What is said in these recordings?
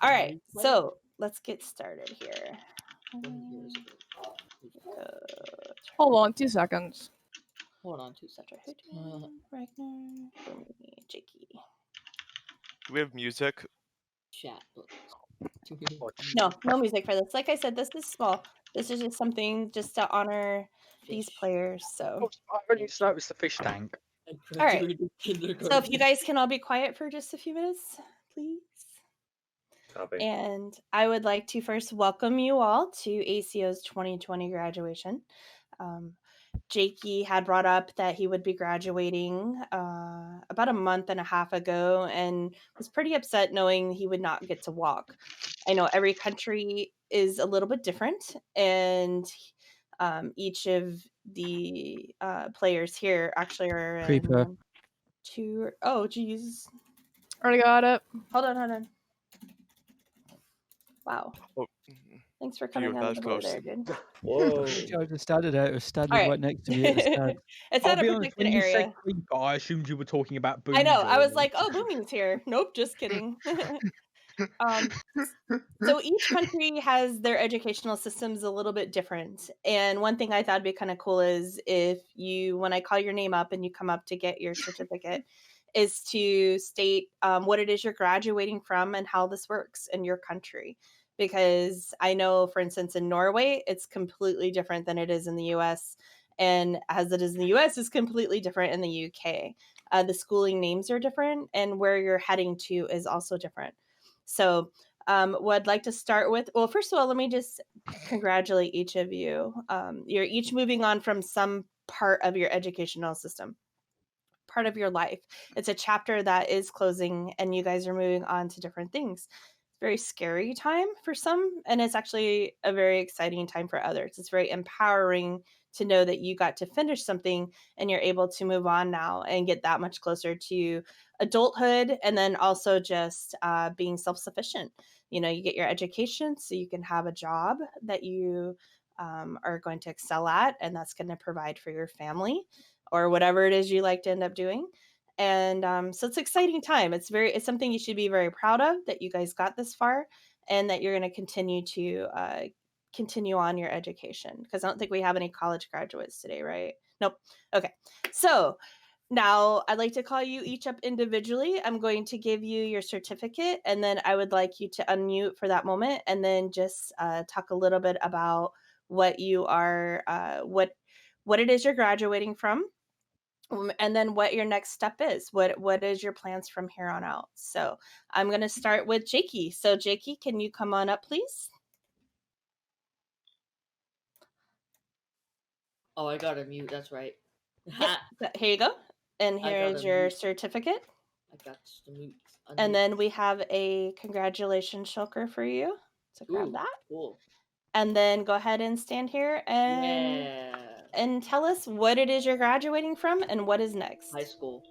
All right, so let's get started here. Hold on 2 seconds. Hold on 2 Such a seconds. hoot. Ragnar, Boomy, Jakey. Do we have music? Chat. No music for this. Like I said, this is small. This is just something just to honor these players. So, I already noticed the fish tank. all right. So if you guys can all be quiet for just a few minutes, please. Copy. And I would like to first welcome you all to ACO's 2020 graduation. Jakey had brought up that he would be graduating about a month and a half ago and was pretty upset knowing he would not get to walk. I know every country is a little bit different, and each of the players here actually are in two. Oh, geez. Already got it. Hold on. Wow. Oh, Thanks for coming out of the blue there, dude. Whoa. I just started out. It was standing All right next to me at the start. It's I'll not a be honest, protected when you said area. creeper, I assumed you were talking about Boom. I know. I was like, oh, Booming's here. Nope, just kidding. So each country has their educational systems a little bit different. And one thing I thought would be kind of cool is if you, when I call your name up and you come up to get your certificate, is to state what it is you're graduating from and how this works in your country. Because I know, for instance, in Norway, it's completely different than it is in the US. And as it is in the US, it's completely different in the UK. The schooling names are different, and where you're heading to is also different. So what I'd like to start with, well, first of all, let me just congratulate each of you. You're each moving on from some part of your educational system, part of your life. It's a chapter that is closing, and you guys are moving on to different things. It's a very scary time for some, and it's actually a very exciting time for others. It's very empowering to know that you got to finish something and you're able to move on now and get that much closer to adulthood, and then also just being self-sufficient. You know, you get your education so you can have a job that you are going to excel at, and that's going to provide for your family or whatever it is you like to end up doing. And so it's an exciting time. It's something you should be very proud of, that you guys got this far and that you're going to continue on your education, because I don't think we have any college graduates today, right? Nope. Okay. So now I'd like to call you each up individually. I'm going to give you your certificate, and then I would like you to unmute for that moment and then just talk a little bit about what you are, what it is you're graduating from, and then what your next step is. What is your plans from here on out? So I'm going to start with Jakey. So Jakey, can you come on up, please? Oh, I gotta mute. That's right. Yep. Here you go. And here is your certificate. I got to mute. And then we have a congratulations shulker for you. So grab that. Cool. And then go ahead and stand here and tell us what it is you're graduating from and what is next. High school.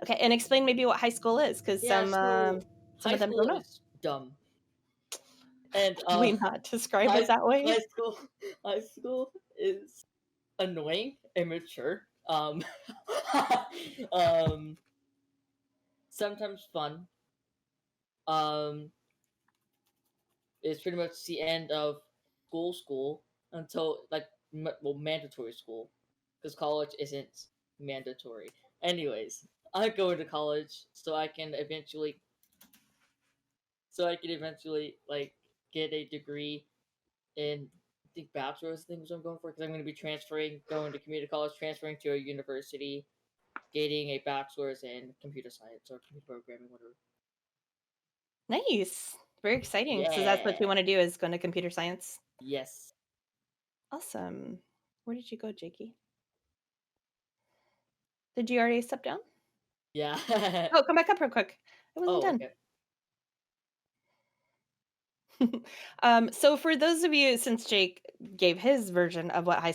Okay, and explain maybe what high school is, because some of them don't know. Is dumb. And can we not describe it that way? High school is annoying, immature, sometimes fun. It's pretty much the end of school until mandatory school, because college isn't mandatory. Anyways, I'm going to college so I can eventually like get a degree in, I think, bachelor's things I'm going for, because I'm going to be going to community college, transferring to a university, getting a bachelor's in computer science or computer programming, whatever. Nice. Very exciting. Yeah. So that's what you want to do, is go into computer science? Yes. Awesome. Where did you go, Jakey? Did you already step down? Yeah. Oh, come back up real quick. I wasn't done. Okay. So for those of you, since Jake gave his version of what high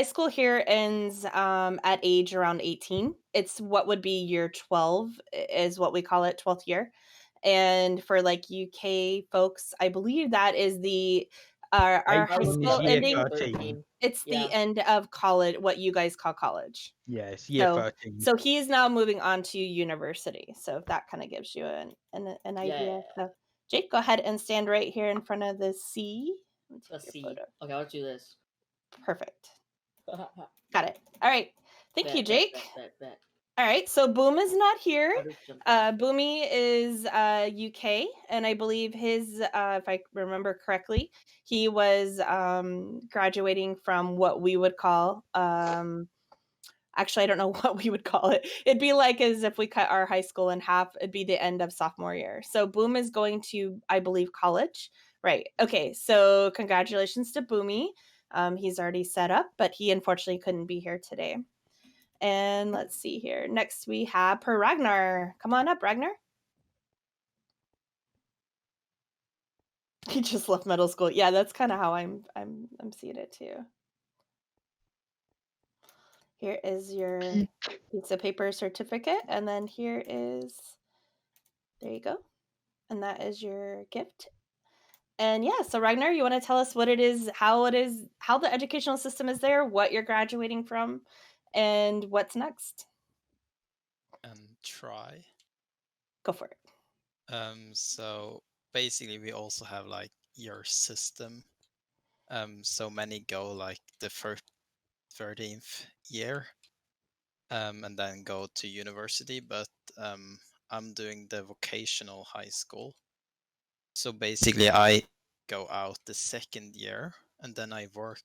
school here ends at age around 18. It's what would be year 12 is what we call it, 12th year. And for like UK folks, I believe that is our high school ending. 13. It's the end of college, what you guys call college. Yes, year 13. So he is now moving on to university. So if that kind of gives you an idea. So Jake, go ahead and stand right here in front of the C. Let me take Let's your see. photo. Okay, I'll do this. Perfect. Got it. All right. Thank you, Bet, Jake. bet. All right. So Boom is not here. I'll just jump down. Boomy is UK, and I believe his, if I remember correctly, he was graduating from what we would call. Actually, I don't know what we would call it. It'd be like as if we cut our high school in half. It'd be the end of sophomore year. So Boom is going to, I believe, college. Right. Okay. So congratulations to Boomy. He's already set up, but he unfortunately couldn't be here today. And let's see here. Next we have Per Ragnar. Come on up, Ragnar. He just left middle school. Yeah, that's kind of how I'm seeing it too. Here is your piece of paper certificate, and then here is, there you go. And that is your gift. And yeah, so Ragnar, you want to tell us what it is, how the educational system is there, what you're graduating from, and what's next? Try. Go for it. So basically we also have like your system. So many go like the first 13th year, and then go to university, but I'm doing the vocational high school. So basically I go out the second year and then I work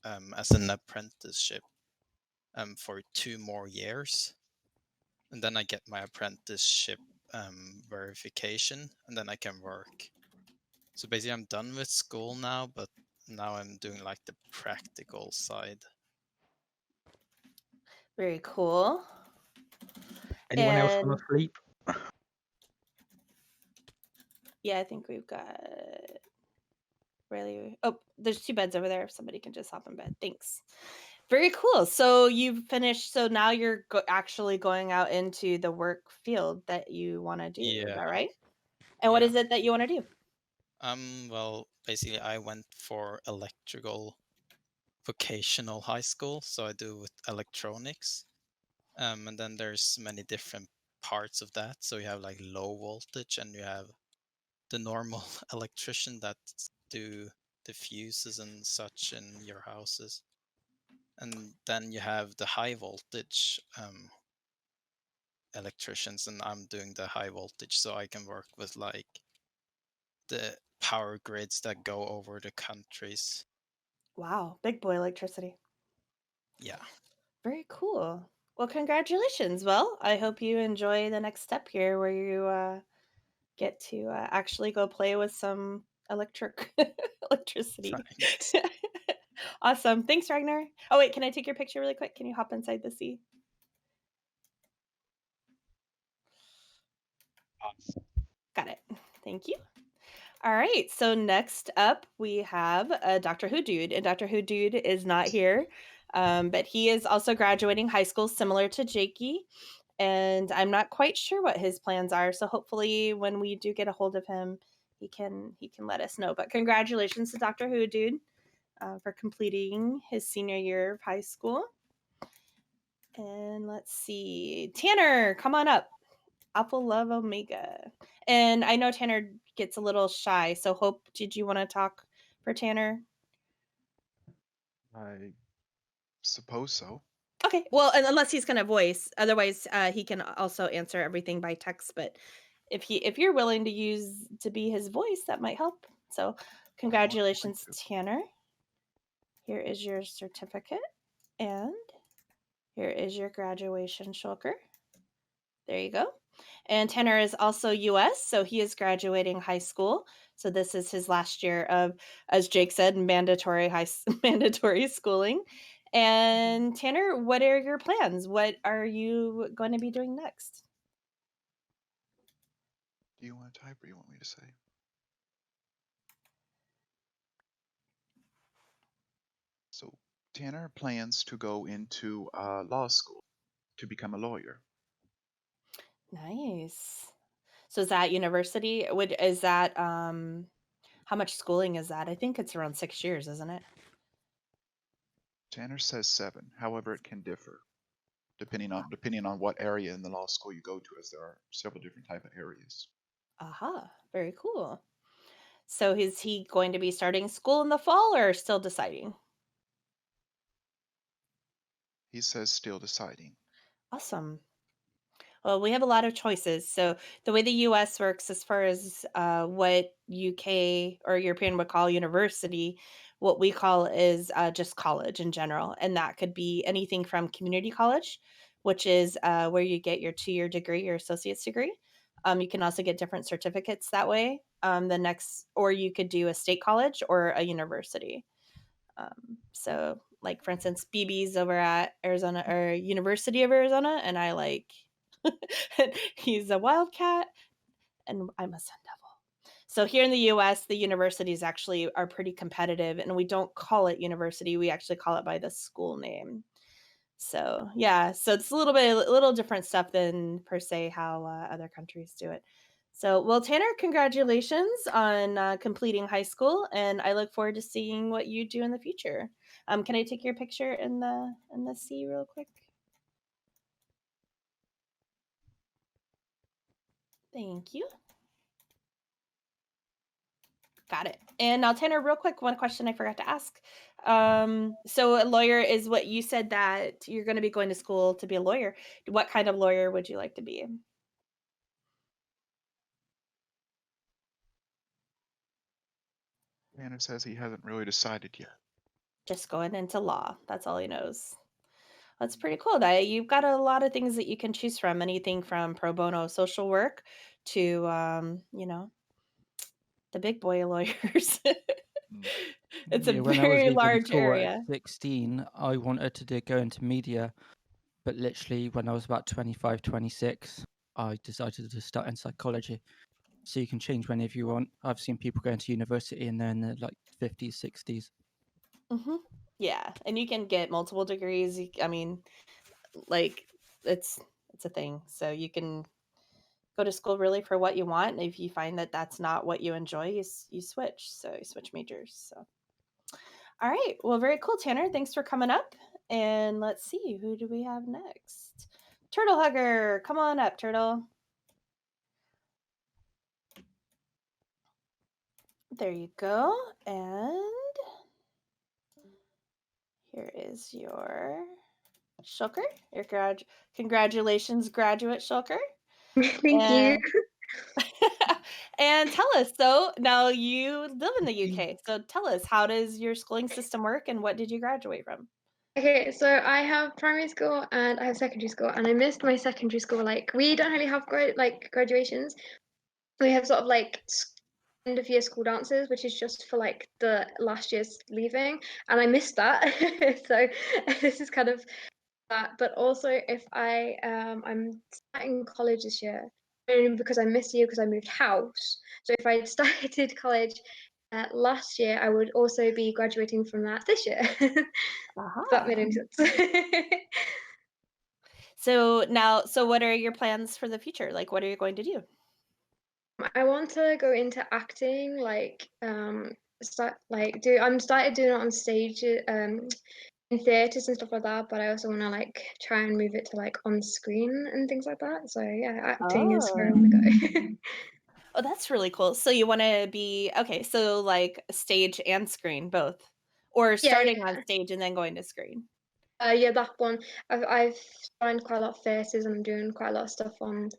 as an apprenticeship for 2 more years. And then I get my apprenticeship verification, and then I can work. So basically I'm done with school now, but now I'm doing like the practical side. Very cool. Anyone else want to sleep? Yeah, I think we've got Riley. Oh, there's 2 beds over there. If somebody can just hop in bed. Thanks. Very cool. So you've finished. So now you're actually going out into the work field that you want to do. Is that right? And what is it that you want to do? Well, basically I went for electrical vocational high school, so I do with electronics. And then there's many different parts of that. So you have like low voltage, and you have the normal electrician that do the fuses and such in your houses. And then you have the high voltage electricians, and I'm doing the high voltage, so I can work with like the power grids that go over the countries. Wow, big boy electricity. Yeah. Very cool. Well, congratulations. Well, I hope you enjoy the next step here where you get to actually go play with some electricity. Thanks. Awesome. Thanks, Ragnar. Oh, wait, can I take your picture really quick? Can you hop inside the sea? Got it. Thank you. All right. So next up, we have Doctor Who Dude, and Doctor Who Dude is not here, but he is also graduating high school, similar to Jakey. And I'm not quite sure what his plans are. So hopefully, when we do get a hold of him, he can let us know. But congratulations to Doctor Who Dude for completing his senior year of high school. And let's see, Tanner, come on up. Apple Love Omega. And I know Tanner gets a little shy, so Hope, did you want to talk for Tanner? I suppose so. Okay, well, unless he's going to voice, otherwise he can also answer everything by text. But if you're willing to be his voice, that might help. So, congratulations, Tanner. Here is your certificate, and here is your graduation shulker. There you go. And Tanner is also US, so he is graduating high school. So this is his last year of, as Jake said, mandatory mandatory schooling. And Tanner, what are your plans? What are you going to be doing next? Do you want to type or you want me to say? So Tanner plans to go into law school to become a lawyer. Nice. So is that university? Is that how much schooling is that? I think it's around 6 years, isn't it? Tanner says 7. However, it can differ depending on what area in the law school you go to, as there are several different type of areas. Aha, very cool. So is he going to be starting school in the fall or still deciding? He says still deciding. Awesome. Well, we have a lot of choices. So the way the US works as far as what UK or European would call university, what we call is just college in general. And that could be anything from community college, which is where you get your 2-year degree, your associate's degree. You can also get different certificates that way. Or you could do a state college or a university. So, like for instance, BB's over at Arizona or University of Arizona, and I like he's a Wildcat, and I'm a Sun Devil. So here in the US, the universities actually are pretty competitive, and we don't call it university. We actually call it by the school name. So yeah, so it's a little different stuff than per se how other countries do it. So well, Tanner, congratulations on completing high school, and I look forward to seeing what you do in the future. Can I take your picture in the sea real quick? Thank you. Got it. And now, Tanner, real quick, one question I forgot to ask. So a lawyer is what you said that you're going to be going to school to be a lawyer. What kind of lawyer would you like to be? Tanner says he hasn't really decided yet. Just going into law. That's all he knows. That's pretty cool. That you've got a lot of things that you can choose from. Anything from pro bono social work to, the big boy lawyers. Mm. It's a Yeah, when I was very leaving large school at area. 16, I wanted to go into media, but literally when I was about 25, 26, I decided to start in psychology. So you can change whenever you want. I've seen people going to university and they're in their like 50s, 60s. Hmm. Yeah, and you can get multiple degrees. I mean, like it's it's a thing. So you can go to school really for what you want. And if you find that that's not what you enjoy, you switch. So you switch majors. So all right, well, very cool, Tanner. Thanks for coming up. And let's see, who do we have next? Turtle Hugger, come on up, Turtle. There you go. And here is your Shulker. Congratulations, graduate Shulker. Thank you. And and tell us, so now you live in the UK. So tell us, how does your schooling system work and what did you graduate from? Okay, so I have primary school and I have secondary school, and I missed my secondary school. Like, we don't really have graduations. We have sort of like end of year school dances, which is just for like the last year's leaving, and I missed that. So this is kind of that. But also, if I'm starting college this year, only because I missed a year because I moved house. So if I had started college last year, I would also be graduating from that this year. If that made Aha. any sense. So what are your plans for the future? Like, what are you going to do? I want to go into acting, I'm started doing it on stage, in theatres and stuff like that, but I also want to like try and move it to like on screen and things like that. So yeah, acting is where I Oh. want to go. Oh, that's really cool. So you want to be okay, so like stage and screen both, or Yeah, starting on yeah. stage and then going to screen. Yeah, that one. I've signed quite a lot of theatres and I'm doing quite a lot of stuff on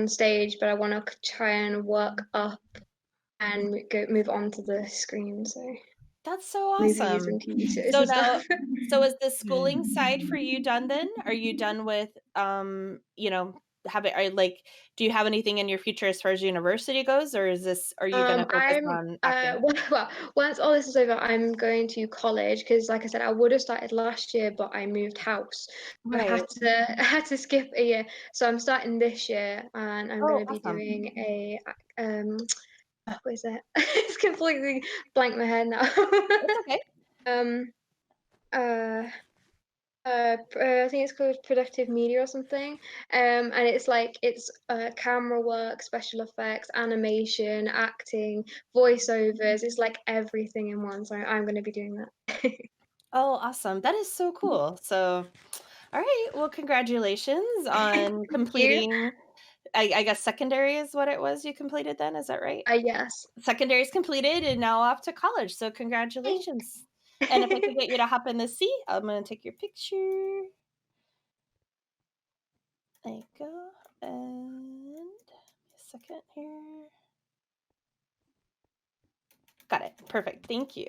stage, but I want to try and work up and move on to the screen. So That's so movies awesome. and TV shows So and stuff. now, so is the schooling side for you done then? Are you done with do you have anything in your future as far as university goes, or are you going to focus I'm on acting? well, once all this is over, I'm going to college because, like I said, I would have started last year, but I moved house. I Right. I had to skip a year, so I'm starting this year, and I'm going Oh, to be awesome. doing a what is it? It's completely blank my head now. It's okay. um, uh, I think it's called productive media or something. And it's camera work, special effects, animation, acting, voiceovers. It's like everything in one. So I'm going to be doing that. Oh, awesome. That is so cool. So, all right. Well, congratulations on Thank you. I guess secondary is what it was you completed then, is that right? Yes. Secondary is completed and now off to college, so congratulations. And if I could get you to hop in the seat, I'm gonna take your picture. There you go. And a second here. Got it. Perfect. Thank you.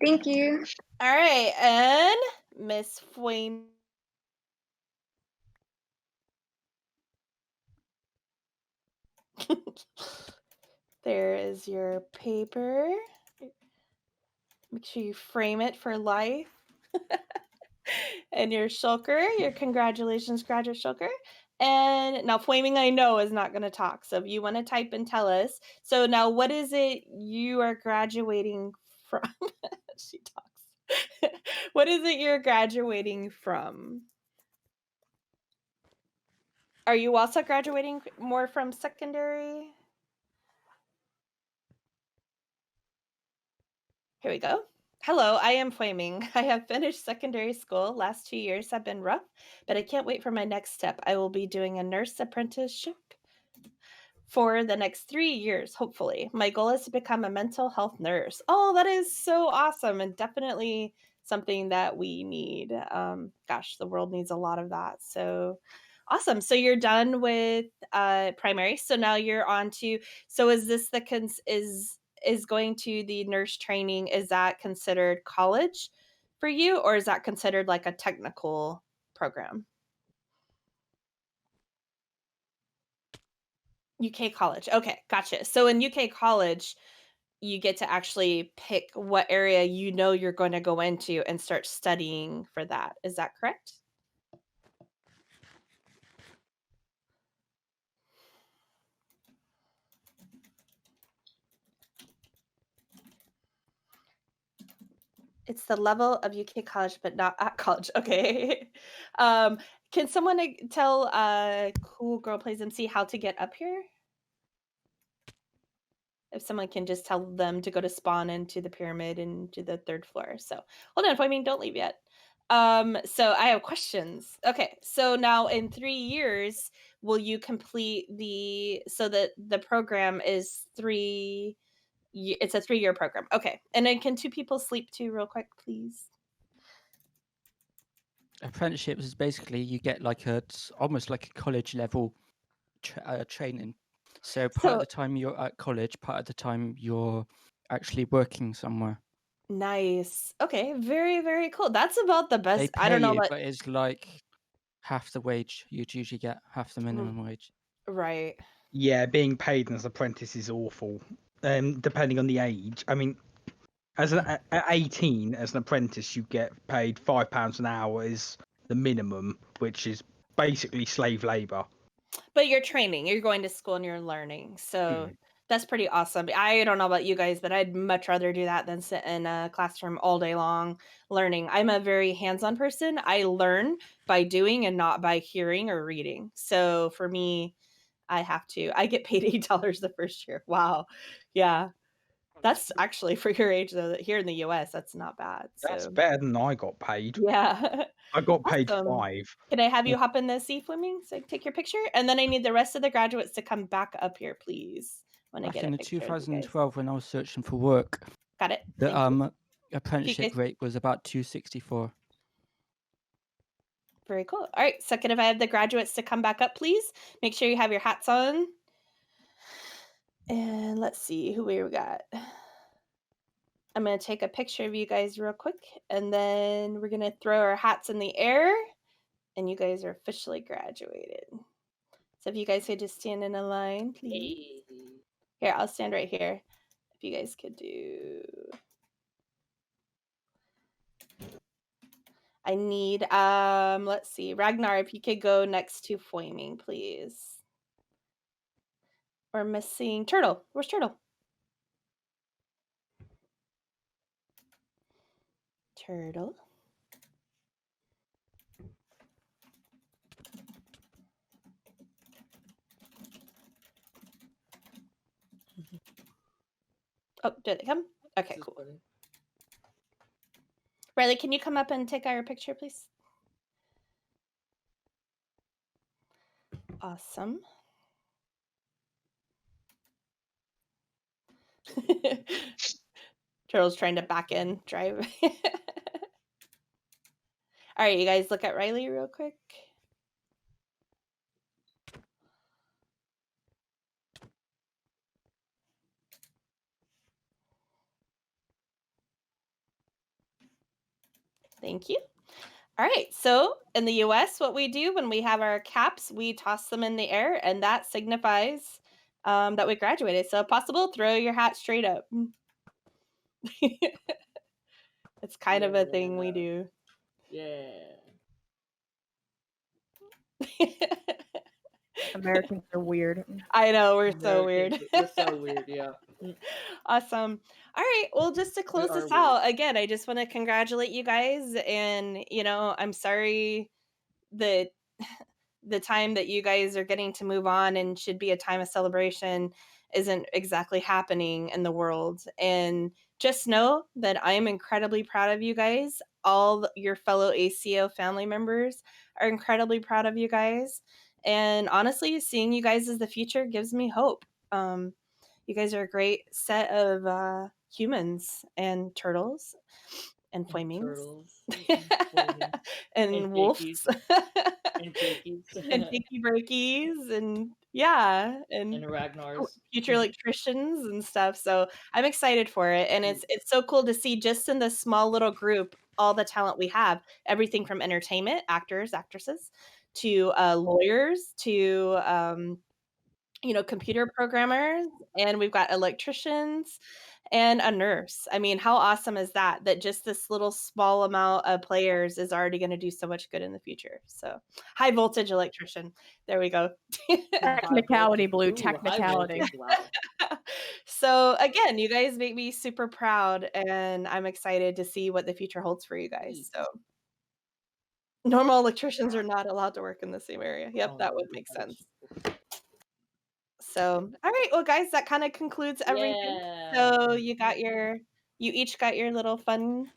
Thank you. All right, and Miss Fwayne. There is your paper. Make sure you frame it for life. And your shulker, your congratulations, graduate shulker. And now Flaming I know is not going to talk. So if you want to type and tell us. So now what is it you are graduating from? She talks. What is it you're graduating from? Are you also graduating more from secondary? Here we go. Hello, I am Flaming. I have finished secondary school. Last 2 years have been rough, but I can't wait for my next step. I will be doing a nurse apprenticeship for the next 3 years, hopefully. My goal is to become a mental health nurse. Oh, that is so awesome, and definitely something that we need. Gosh, the world needs a lot of that. So awesome. So you're done with primary. So now you're on to. So is this the is going to the nurse training? Is that considered college for you, or is that considered like a technical program? UK college. Okay, gotcha. So in UK college, you get to actually pick what area you know you're going to go into and start studying for that. Is that correct? It's the level of UK college, but not at college. Okay. Can someone tell Cool Girl Plays MC how to get up here? If someone can just tell them to go to spawn into the pyramid and to the 3rd floor. So hold on, Flaming, don't leave yet. So I have questions. Okay, so now in 3 years, will you complete so that the program is it's a 3-year program. Okay, and then can 2 people sleep too real quick, please? Apprenticeships is basically you get like it's almost like a college level training. So part of the time you're at college, part of the time you're actually working somewhere. Nice. Okay, very, very cool. That's about the best. They I don't pay know you, what. but it's like half the wage you'd usually get, half the minimum wage. Right. Yeah, being paid as an apprentice is awful. Depending on the age. I mean, at 18, as an apprentice, you get paid £5 an hour is the minimum, which is basically slave labour. But you're training, you're going to school and you're learning. So that's pretty awesome. I don't know about you guys, but I'd much rather do that than sit in a classroom all day long learning. I'm a very hands-on person. I learn by doing and not by hearing or reading. So for me, I get paid $8 the first year. Wow. Yeah. That's actually for your age though. Here in the US, that's not bad. That's So better than I got paid. yeah. I got paid Awesome. 5. Can I have you hop in the sea Fleming so I can take your picture? And then I need the rest of the graduates to come back up here, please. When I Back get a in the picture of you guys. 2012, when I was searching for work, Got it. the Thank you. apprenticeship guys- rate was about 264. Very cool. All right. Second, if I have the graduates to come back up, please make sure you have your hats on. And let's see who we got. I'm going to take a picture of you guys real quick, and then we're going to throw our hats in the air, and you guys are officially graduated. So if you guys could just stand in a line, please. Here, I'll stand right here. If you guys could do... I need, let's see, Ragnar, if you could go next to Flaming, please. We're missing Turtle. Where's Turtle? Turtle. Oh, did they come? Okay, cool. Riley, can you come up and take our picture, please? Awesome. Turtle's trying to back in, drive. All right, you guys look at Riley real quick. Thank you. All right, so in the US, what we do when we have our caps, we toss them in the air, and that signifies that we graduated. So, if possible, throw your hat straight up. It's kind of a thing we do. Yeah. Americans are weird. I know, we're so weird. We're so weird, yeah. Awesome. All right, well, just to close are this weird. out, again, I just want to congratulate you guys. And, I'm sorry that the time that you guys are getting to move on and should be a time of celebration isn't exactly happening in the world. And just know that I am incredibly proud of you guys. All your fellow ACO family members are incredibly proud of you guys. And honestly, seeing you guys as the future gives me hope. You guys are a great set of humans and turtles and flamings Turtles. Flamings. and wolves And Jakey's. and Jakey Breakies and yeah And Ragnar's. future electricians and stuff. So I'm excited for it, and it's so cool to see just in this small little group all the talent we have. Everything from entertainment, actors, actresses, to lawyers, to computer programmers, and we've got electricians and a nurse. I mean, how awesome is that? That just this little small amount of players is already going to do so much good in the future. So, high voltage electrician. There we go. Technicality, Blue. Ooh, high Technicality. voltage, wow. So, again, you guys make me super proud, and I'm excited to see what the future holds for you guys. So, normal electricians are not allowed to work in the same area. Yep, that would make sense. So, all right, well, guys, that kind of concludes everything. So you each got your little fun,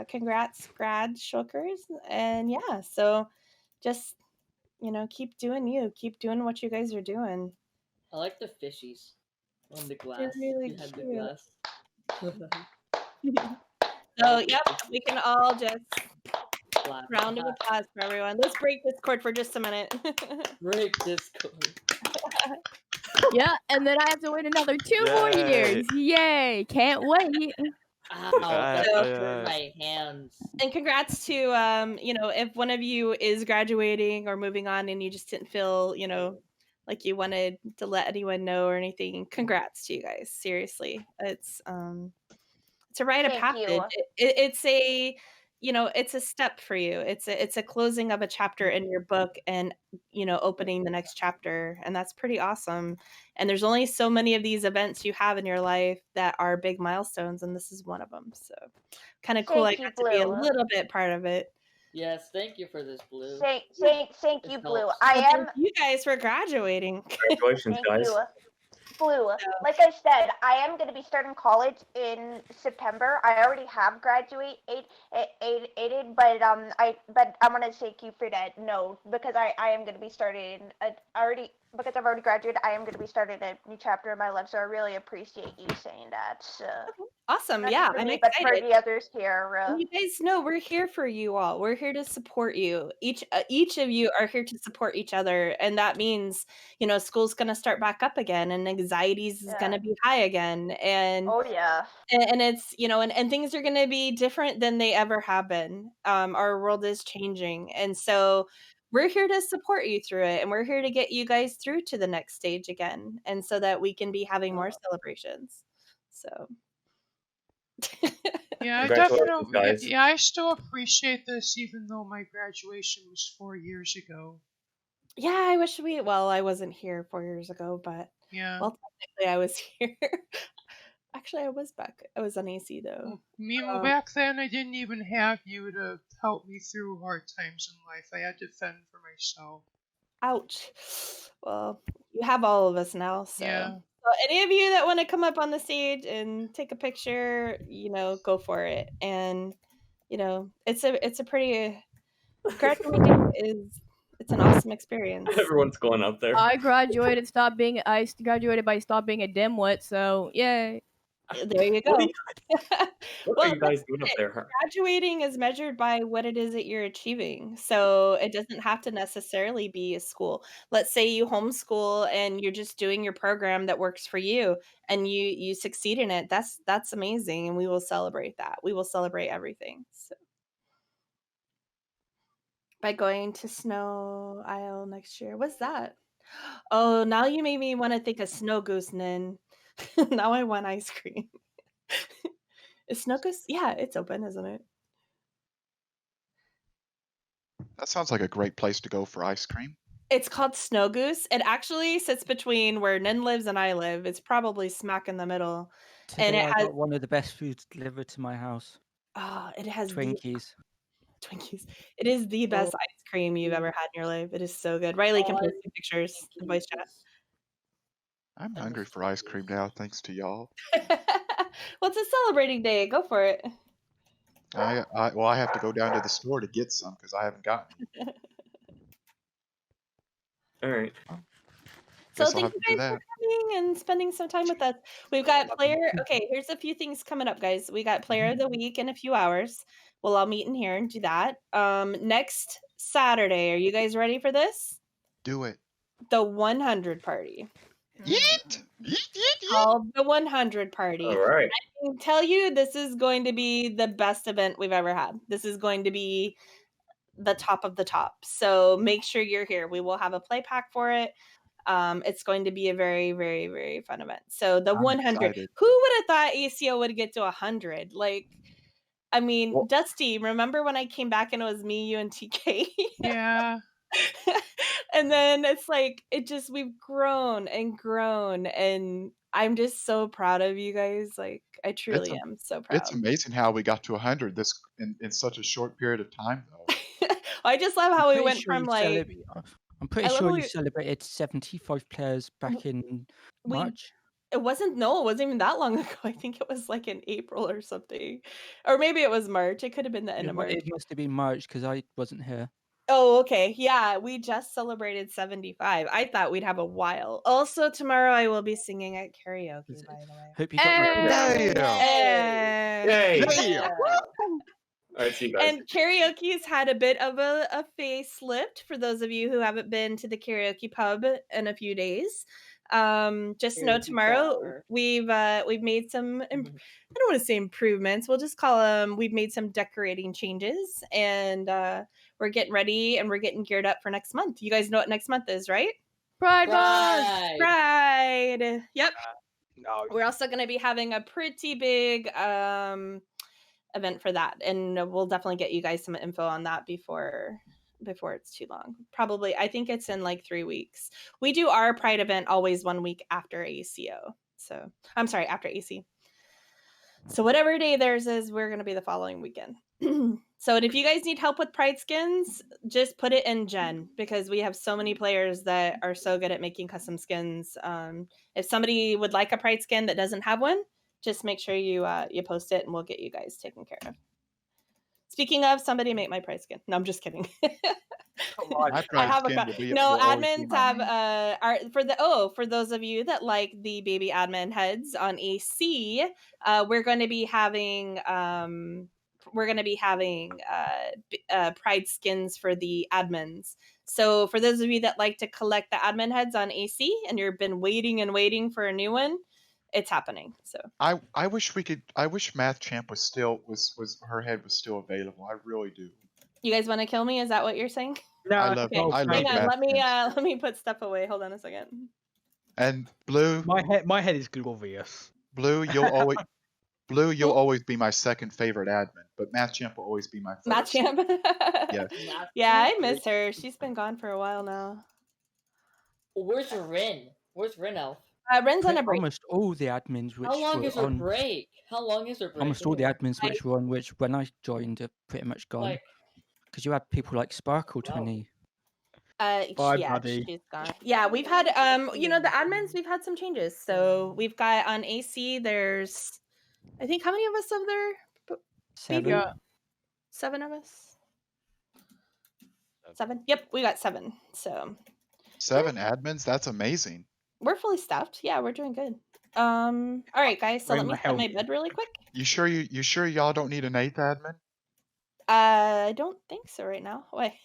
congrats, grad shulkers, and yeah, so just keep doing you, keep doing what you guys are doing. I like the fishies on the glass. They're really Behind the cute. glass. So, yep, we can all just Clap. round of applause for everyone. Let's break Discord for just a minute. Break Discord. Yeah, and then I have to wait another 2 more years. Yay! Can't wait. Ow, Yeah, that yeah. hurt my hands. And congrats to if one of you is graduating or moving on and you just didn't feel like you wanted to let anyone know or anything, congrats to you guys. Seriously, it's a rite of Thank passage. you. It's a it's a step for you. It's a closing of a chapter in your book, and opening the next chapter, and that's pretty awesome. And there's only so many of these events you have in your life that are big milestones, and this is one of them. So kind of cool. I Thank you, got to be a Blue. little bit part of it. Yes, thank you for this, Blue. Thank you, It Blue. helps. I Well, am. thank you guys for graduating. Congratulations, Thank guys. you. Blue, like I said, I am going to be starting college in September. I already have graduated, but I'm going to take you for that. No, because I am going to be starting because I've already graduated. I am going to be starting a new chapter in my life. So I really appreciate you saying that. Awesome. Not Yeah, just for I'm me, but for excited. the others here. And you guys know we're here for you all. We're here to support you. Each of you are here to support each other, and that means school's going to start back up again, and anxieties is going to be high again, and Oh yeah. and it's and things are going to be different than they ever have been. Our world is changing, and so we're here to support you through it, and we're here to get you guys through to the next stage again, and so that we can be having more celebrations. So. Yeah, I Congratulations, definitely. guys. Yeah, I still appreciate this, even though my graduation was 4 years ago. Yeah, I wish I wasn't here 4 years ago, but Yeah. well, technically I was here. Actually, I was back. I was on AC though. Well, back then I didn't even have you to help me through hard times in life. I had to fend for myself. Ouch. Well, you have all of us now, so. Yeah. So any of you that want to come up on the stage and take a picture, go for it. And it's a pretty graduating it's an awesome experience. Everyone's going up there. I graduated by stop being a dimwit, so yay. There you What go. are you, what are Well, you that's guys doing up it. there? Graduating is measured by what it is that you're achieving. So it doesn't have to necessarily be a school. Let's say you homeschool and you're just doing your program that works for you and you succeed in it. That's amazing and we will celebrate that. We will celebrate everything. So by going to Snow Isle next year. What's that? Oh, now you made me want to think of Snow Goose, Nin. Now I want ice cream. Is Snow Goose? Yeah, it's open, isn't it? That sounds like a great place to go for ice cream. It's called Snow Goose. It actually sits between where Nin lives and I live. It's probably smack in the middle. And Today it I has got one of the best foods delivered to my house. it has the Twinkies. Twinkies. It is the best ice cream you've ever had in your life. It is so good. Riley can post some pictures in voice chat. I'm hungry for ice cream now, thanks to y'all. Well, it's a celebrating day. Go for it. I have to go down to the store to get some because I haven't gotten any. All right. So Guess I'll thank have you to do guys for that. coming and spending some time with us. We've got player. Okay, here's a few things coming up, guys. We got player of the week in a few hours. We'll all meet in here and do that. Next Saturday, are you guys ready for this? Do it. The 100 party. Yeet! Yeet! Called the 100 party. All right. I can tell you this is going to be the best event we've ever had. This is going to be the top of the top. So make sure you're here. We will have a play pack for it. It's going to be a very, very, very fun event. So the I'm 100. excited. Who would have thought ACO would get to 100? Like, I mean, Well- Dusty, remember when I came back and it was me, you, and TK? Yeah. And then it's like we've grown and grown, and I'm just so proud of you guys. Like, I truly am so proud. It's amazing how we got to 100 this in such a short period of time, though. I just love how we went from like I'm pretty I love sure how you we- celebrated 75 players back in we March. it wasn't even that long ago. I think it was like in April or something. Or maybe it was March. It could have been the end of March. It must have been March because I wasn't here. Oh, okay. Yeah, we just celebrated 75. I thought we'd have a while. Also, tomorrow I will be singing at karaoke, by the way. Hope you got your Damn! Yay! Damn! All right, see you guys. And karaoke's had a bit of a facelift for those of you who haven't been to the karaoke pub in a few days. Just know Karaoke tomorrow bar. we've made some I don't want to say improvements. We'll just call them we've made some decorating changes and we're getting ready and we're getting geared up for next month. You guys know what next month is, right? Pride Month. Pride. Yep. No. We're also going to be having a pretty big event for that, and we'll definitely get you guys some info on that before it's too long. Probably, I think it's in like 3 weeks. We do our Pride event always 1 week after ACO. So I'm sorry, after AC. So whatever day theirs is, we're going to be the following weekend. So if you guys need help with Pride skins, just put it in Gen because we have so many players that are so good at making custom skins. If somebody would like a Pride skin that doesn't have one, just make sure you post it and we'll get you guys taken care of. Speaking of, somebody make my Pride skin. No, I'm just kidding. My pride skin will be. No, will always be admins my have main. for those of you that like the baby admin heads on AC, we're going to be having Pride skins for the admins. So for those of you that like to collect the admin heads on AC and you've been waiting and waiting for a new one, it's happening. So I wish we could. I wish Math Champ was her head was still available. I really do. you guys want to kill me? Is that what you're saying? No, I love. Okay, I love hang on. Math Let Champ. me put stuff away. Hold on a second. And Blue, my head is glorious. Blue, you'll always be my second favorite admin, but Math Champ will always be my first. Matt Champ. Yes. Yeah, I miss her. She's been gone for a while now. Where's Rin? Where's Rin Elf? Ren's on a break. Almost all the admins which How long were is her on, break? How long is her break? almost all the admins which were on, which when I joined are pretty much gone. Like, Because you had people like Sparkle Wow. 20. Bye, Yeah, buddy. she's gone. Yeah, we've had the admins, we've had some changes. So we've got on AC, there's I think how many of us over there? 7. Yeah. 7 of us. 7? Yep, we got 7. So 7 admins. That's amazing. we're fully staffed. Yeah, we're doing good. All right, guys. So Wearing let me my set my helmet. bed really quick. You sure y'all don't need an 8th admin? I don't think so right now. Why?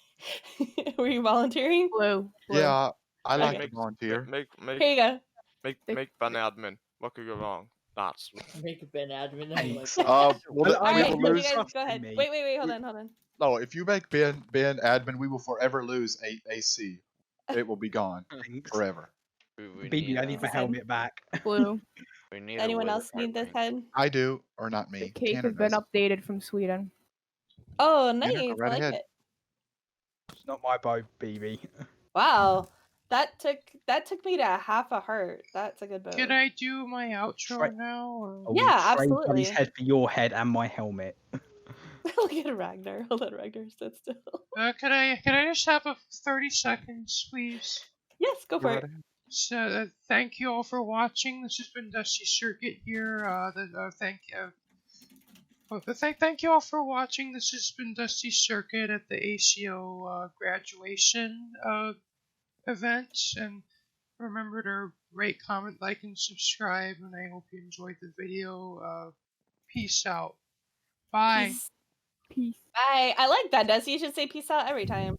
Were you volunteering? Blue. Yeah, I like Okay. to volunteer. Here you go. Make Ben admin. What could go wrong? That's Make Ben admin. Thanks. Well, Well, we All right, will so you lose. guys go ahead. me. Wait. Hold on. No, if you make Ben admin, we will forever lose AC. It will be gone Thanks. forever. BB, I need my helmet back. Blue. We need Anyone else need this head? I do, or not The me. cake Tanner has been does. updated from Sweden. Oh, Tanner, nice. go I right like ahead. it. It's not my bow, BB. Wow. That took me to half a heart. That's a good bow. Can I do my outro Right. now? Or... I will Yeah, trade Buddy's absolutely. head for your head and my helmet. Look at Ragnar. Hold on, Ragnar. Sit still. Can I just have a 30 seconds, please? Yes, go for it. So thank you all for watching. This has been Dusty Circuit here. Thank you all for watching. This has been Dusty Circuit at the ACO graduation event. And remember to rate, comment, like, and subscribe. And I hope you enjoyed the video. Peace out. Bye. Peace. Bye. I like that, Dusty. You should say peace out every time.